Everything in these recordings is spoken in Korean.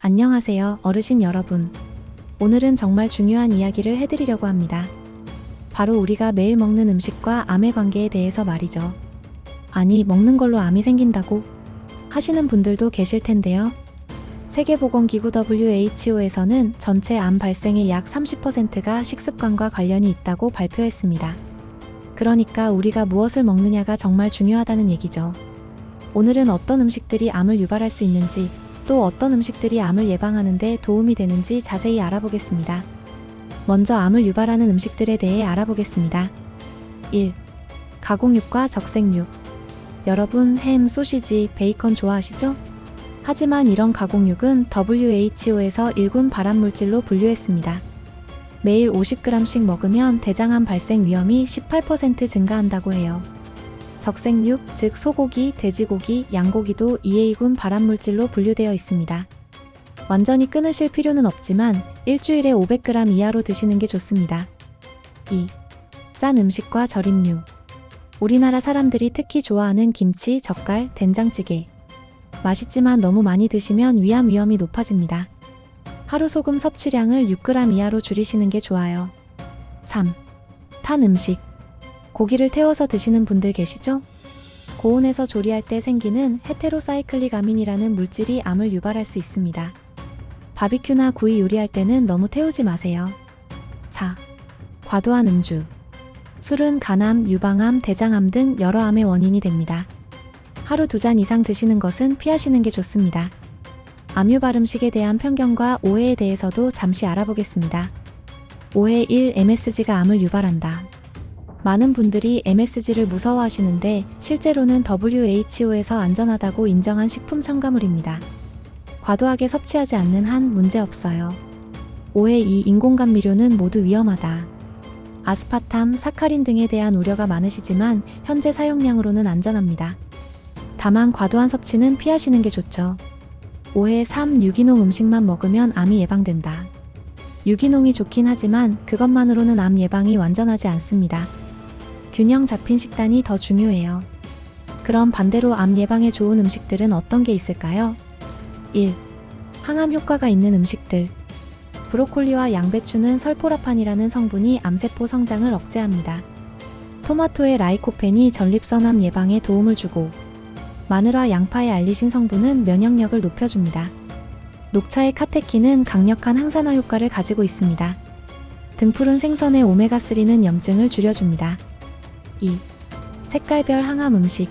안녕하세요, 어르신 여러분. 오늘은 정말 중요한 이야기를 해드리려고 합니다. 바로 우리가 매일 먹는 음식과 암의 관계에 대해서 말이죠. 아니, 먹는 걸로 암이 생긴다고? 하시는 분들도 계실 텐데요. 세계보건기구 WHO에서는 전체 암 발생의 약 30%가 식습관과 관련이 있다고 발표했습니다. 그러니까 우리가 무엇을 먹느냐가 정말 중요하다는 얘기죠. 오늘은 어떤 음식들이 암을 유발할 수 있는지, 또 어떤 음식들이 암을 예방하는 데 도움이 되는지 자세히 알아보겠습니다. 먼저 암을 유발하는 음식들에 대해 알아보겠습니다. 1. 가공육과 적색육. 여러분, 햄, 소시지, 베이컨 좋아하시죠? 하지만 이런 가공육은 WHO에서 1군 발암물질로 분류했습니다. 매일 50g씩 먹으면 대장암 발생 위험이 18% 증가한다고 해요. 적색육, 즉 소고기, 돼지고기, 양고기도 이 2군 발암물질로 분류되어 있습니다. 완전히 끊으실 필요는 없지만 일주일에 500g 이하로 드시는 게 좋습니다. 2. 짠 음식과 절임류. 우리나라 사람들이 특히 좋아하는 김치, 젓갈, 된장찌개. 맛있지만 너무 많이 드시면 위암 위험이 높아집니다. 하루 소금 섭취량을 6g 이하로 줄이시는 게 좋아요. 3. 탄 음식. 고기를 태워서 드시는 분들 계시죠? 고온에서 조리할 때 생기는 헤테로사이클릭 아민이라는 물질이 암을 유발할 수 있습니다. 바비큐나 구이 요리할 때는 너무 태우지 마세요. 4. 과도한 음주. 술은 간암, 유방암, 대장암 등 여러 암의 원인이 됩니다. 하루 2잔 이상 드시는 것은 피하시는 게 좋습니다. 암 유발 음식에 대한 편견과 오해에 대해서도 잠시 알아보겠습니다. 오해 1. MSG가 암을 유발한다. 많은 분들이 MSG를 무서워하시는데 실제로는 WHO에서 안전하다고 인정한 식품 첨가물입니다. 과도하게 섭취하지 않는 한 문제없어요. 오해 2. 인공감미료는 모두 위험하다. 아스파탐, 사카린 등에 대한 우려가 많으시지만 현재 사용량으로는 안전합니다. 다만 과도한 섭취는 피하시는 게 좋죠. 오해 3. 유기농 음식만 먹으면 암이 예방된다. 유기농이 좋긴 하지만 그것만으로는 암 예방이 완전하지 않습니다. 균형 잡힌 식단이 더 중요해요. 그럼 반대로 암 예방에 좋은 음식들은 어떤 게 있을까요? 1. 항암 효과가 있는 음식들. 브로콜리와 양배추는 설포라판이라는 성분이 암세포 성장을 억제합니다. 토마토의 라이코펜이 전립선암 예방에 도움을 주고, 마늘과 양파의 알리신 성분은 면역력을 높여줍니다. 녹차의 카테킨은 강력한 항산화 효과를 가지고 있습니다. 등푸른 생선의 오메가3는 염증을 줄여줍니다. 2. 색깔별 항암 음식.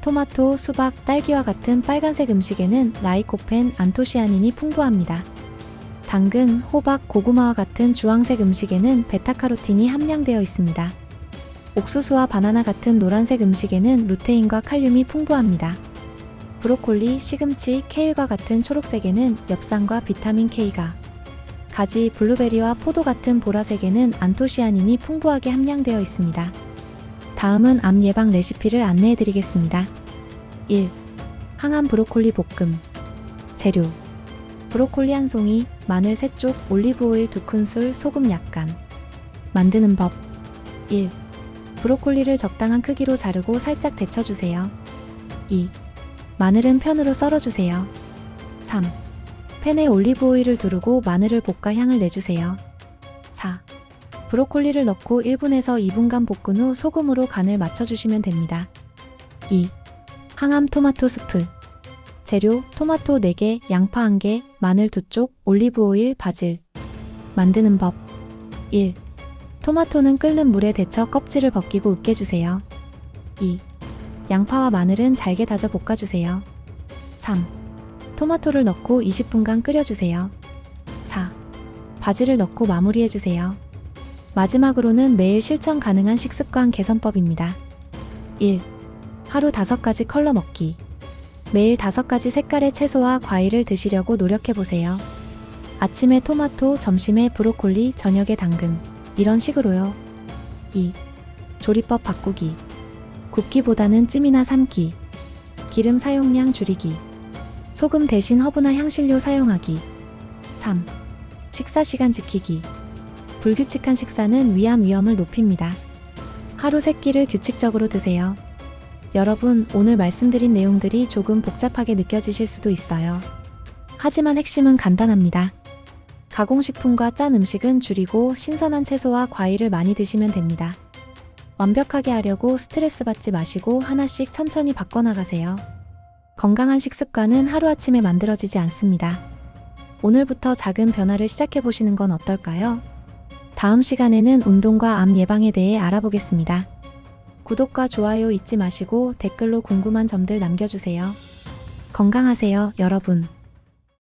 토마토, 수박, 딸기와 같은 빨간색 음식에는 라이코펜, 안토시아닌이 풍부합니다. 당근, 호박, 고구마와 같은 주황색 음식에는 베타카로틴이 함량되어 있습니다. 옥수수와 바나나 같은 노란색 음식에는 루테인과 칼륨이 풍부합니다. 브로콜리, 시금치, 케일과 같은 초록색에는 엽산과 비타민 K가, 가지, 블루베리와 포도 같은 보라색에는 안토시아닌이 풍부하게 함량되어 있습니다. 다음은 암 예방 레시피를 안내해 드리겠습니다. 1. 항암 브로콜리 볶음. 재료. 브로콜리 1송이, 마늘 3쪽, 올리브오일 2큰술, 소금 약간. 만드는 법. 1. 브로콜리를 적당한 크기로 자르고 살짝 데쳐주세요. 2. 마늘은 편으로 썰어주세요. 3. 팬에 올리브오일을 두르고 마늘을 볶아 향을 내주세요. 4. 브로콜리를 넣고 1분에서 2분간 볶은 후 소금으로 간을 맞춰주시면 됩니다. 2. 항암 토마토 스프. 재료, 토마토 4개, 양파 1개, 마늘 2쪽, 올리브오일, 바질. 만드는 법. 1. 토마토는 끓는 물에 데쳐 껍질을 벗기고 으깨주세요. 2. 양파와 마늘은 잘게 다져 볶아주세요. 3. 토마토를 넣고 20분간 끓여주세요. 4. 바질을 넣고 마무리해주세요. 마지막으로는 매일 실천 가능한 식습관 개선법입니다. 1. 하루 5가지 컬러 먹기. 매일 5가지 색깔의 채소와 과일을 드시려고 노력해보세요. 아침에 토마토, 점심에 브로콜리, 저녁에 당근. 이런 식으로요. 2. 조리법 바꾸기. 굽기보다는 찜이나 삶기. 기름 사용량 줄이기. 소금 대신 허브나 향신료 사용하기. 3. 식사 시간 지키기. 불규칙한 식사는 위암 위험을 높입니다. 하루 3끼를 규칙적으로 드세요. 여러분, 오늘 말씀드린 내용들이 조금 복잡하게 느껴지실 수도 있어요. 하지만 핵심은 간단합니다. 가공식품과 짠 음식은 줄이고 신선한 채소와 과일을 많이 드시면 됩니다. 완벽하게 하려고 스트레스 받지 마시고 하나씩 천천히 바꿔나가세요. 건강한 식습관은 하루아침에 만들어지지 않습니다. 오늘부터 작은 변화를 시작해보시는 건 어떨까요? 다음 시간에는 운동과 암 예방에 대해 알아보겠습니다. 구독과 좋아요 잊지 마시고 댓글로 궁금한 점들 남겨주세요. 건강하세요, 여러분.